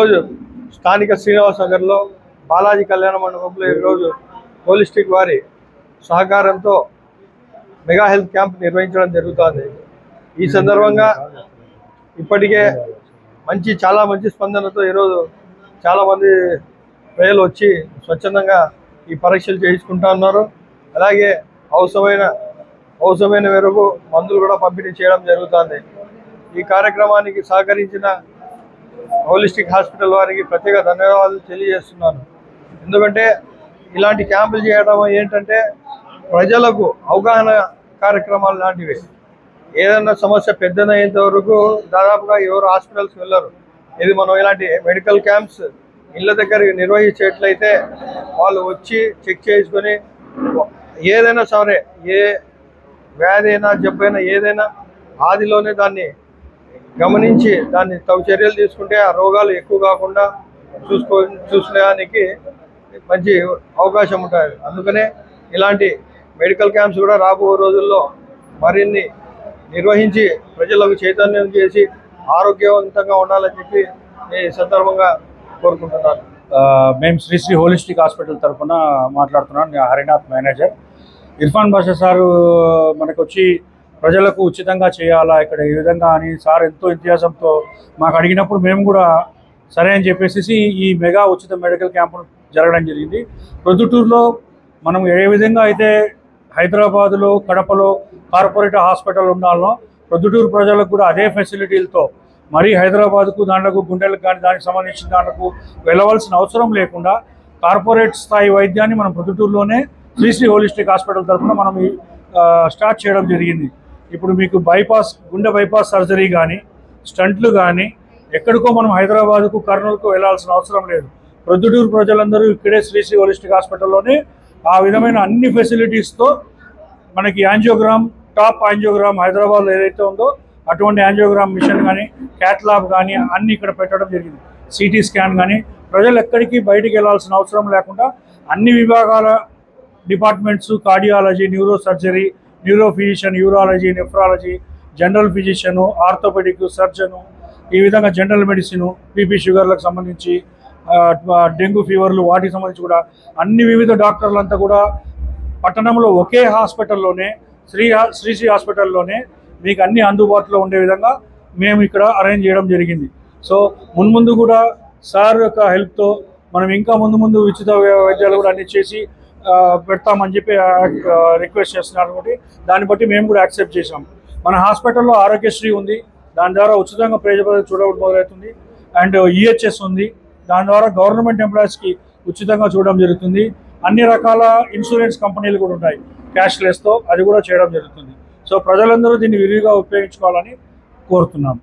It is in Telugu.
ఈరోజు స్థానిక శ్రీనివాస్ నగర్లో బాలాజీ కళ్యాణ మండపంలో ఈరోజు హోలిస్టిక్ వారి సహకారంతో మెగా హెల్త్ క్యాంప్ నిర్వహించడం జరుగుతుంది. ఈ సందర్భంగా ఇప్పటికే చాలా మంచి స్పందనతో ఈరోజు చాలామంది ప్రజలు వచ్చి స్వచ్ఛందంగా ఈ పరీక్షలు చేయించుకుంటా ఉన్నారు. అలాగే అవసరమైన మేరకు మందులు కూడా పంపిణీ చేయడం జరుగుతుంది. ఈ కార్యక్రమానికి సహకరించిన హోలిస్టిక్ హాస్పిటల్ వారికి ప్రత్యేక ధన్యవాదాలు తెలియజేస్తున్నాను. ఎందుకంటే ఇలాంటి క్యాంపులు చేయడం ఏంటంటే ప్రజలకు అవగాహన కార్యక్రమాలు లాంటివి. ఏదైనా సమస్య పెద్దదయ్యేంత వరకు దాదాపుగా ఎవరు హాస్పిటల్స్కి వెళ్ళరు. ఇది మనం ఇలాంటి మెడికల్ క్యాంప్స్ ఇళ్ళ దగ్గర నిర్వహించేట్లయితే వాళ్ళు వచ్చి చెక్ చేసుకొని ఏదైనా సరే, ఏ వ్యాధి అయినా జబ్బైనా ఏదైనా ఆదిలోనే దాన్ని గమనించి దాన్ని తగు చర్యలు తీసుకుంటే ఆ రోగాలు ఎక్కువ కాకుండా చూసుకోవడానికి మంచి అవకాశం ఉంటుంది. అందుకనే ఇలాంటి మెడికల్ క్యాంప్స్ కూడా రాబో రోజుల్లో మరిన్ని నిర్వహించి ప్రజలకు చైతన్యం చేసి ఆరోగ్యవంతంగా ఉండాలని చెప్పి ఈ సందర్భంగా కోరుకుంటున్నాను. మేము శ్రీ హోలిస్టిక్ హాస్పిటల్ తరఫున మాట్లాడుతున్నాను. నేను హరినాథ్ మేనేజర్. ఇర్ఫాన్ బాషా సారు మనకు వచ్చి ప్రజలకు ఉచితంగా చేయాలా ఇక్కడ ఈ విధంగా అని సార్ ఎంతో ఇతిహాసంతో మాకు అడిగినప్పుడు మేము కూడా సరే అని చెప్పేసి ఈ మెగా ఉచిత మెడికల్ క్యాంపు జరగడం జరిగింది. ప్రొద్దుటూరులో మనం ఏ విధంగా అయితే హైదరాబాదులో కడపలో కార్పొరేట్ హాస్పిటల్ ఉండాలనో ప్రొద్దుటూరు ప్రజలకు కూడా అదే ఫెసిలిటీలతో మరీ హైదరాబాద్కు దాంట్లకు గుండెలకు కానీ దానికి సంబంధించిన దాంట్లకు వెళ్ళవలసిన అవసరం లేకుండా కార్పొరేట్ స్థాయి వైద్యాన్ని మనం ప్రొద్దుటూరులోనే శ్రీ హోలిస్టిక్ హాస్పిటల్ తరఫున మనం స్టార్ట్ చేయడం జరిగింది. ఇప్పుడు మీకు గుండె బైపాస్ సర్జరీ కానీ స్టంట్లు కానీ ఎక్కడికో మనం హైదరాబాద్కు కర్నూలుకు వెళ్ళాల్సిన అవసరం లేదు. ప్రొద్దుటూరు ప్రజలందరూ ఇక్కడే శ్రీ హోలిస్టిక్ హాస్పిటల్లోనే ఆ విధమైన అన్ని ఫెసిలిటీస్తో మనకి యాంజియోగ్రామ్, టాప్ యాంజియోగ్రామ్ హైదరాబాద్లో ఏదైతే ఉందో అటువంటి యాంజియోగ్రామ్ మిషన్ కానీ క్యాట్లాబ్ కానీ అన్నీ ఇక్కడ పెట్టడం జరిగింది. సిటీ స్కాన్ కానీ ప్రజలు ఎక్కడికి బయటికి వెళ్ళాల్సిన అవసరం లేకుండా అన్ని విభాగాల departments cardiology, neuro surgery, neuro physician, urology, nephrology, general physician, orthopaedic surgeon, ఈ విధంగా జనరల్ మెడిసిన్, బీపీ షుగర్లకు సంబంధించి డెంగ్యూ ఫీవర్లు వాటికి సంబంధించి కూడా అన్ని వివిధ డాక్టర్లంతా కూడా పట్టణంలో ఒకే హాస్పిటల్లోనే శ్రీ హాస్పిటల్లోనే మీకు అన్ని అందుబాటులో ఉండే విధంగా మేము ఇక్కడ అరేంజ్ చేయడం జరిగింది. సో మున్ముందు కూడా సార్ యొక్క హెల్ప్తో మనం ఇంకా ముందు ఉచిత వైద్యాలు కూడా అన్ని చేసి పెడతామని చెప్పి రిక్వెస్ట్ చేస్తున్నారు. కాబట్టి దాన్ని బట్టి మేము కూడా యాక్సెప్ట్ చేసాం. మన హాస్పిటల్లో ఆరోగ్యశ్రీ ఉంది, దాని ద్వారా ఉచితంగా ప్రజలు చూడడం మొదలవుతుంది. అండ్ ఈహెచ్ఎస్ ఉంది, దాని ద్వారా గవర్నమెంట్ ఎంప్లాయీస్కి ఉచితంగా చూడడం జరుగుతుంది. అన్ని రకాల ఇన్సూరెన్స్ కంపెనీలు కూడా ఉన్నాయి క్యాష్లెస్తో, అది కూడా చేయడం జరుగుతుంది. సో ప్రజలందరూ దీన్ని విరివిగా ఉపయోగించుకోవాలని కోరుతున్నాం.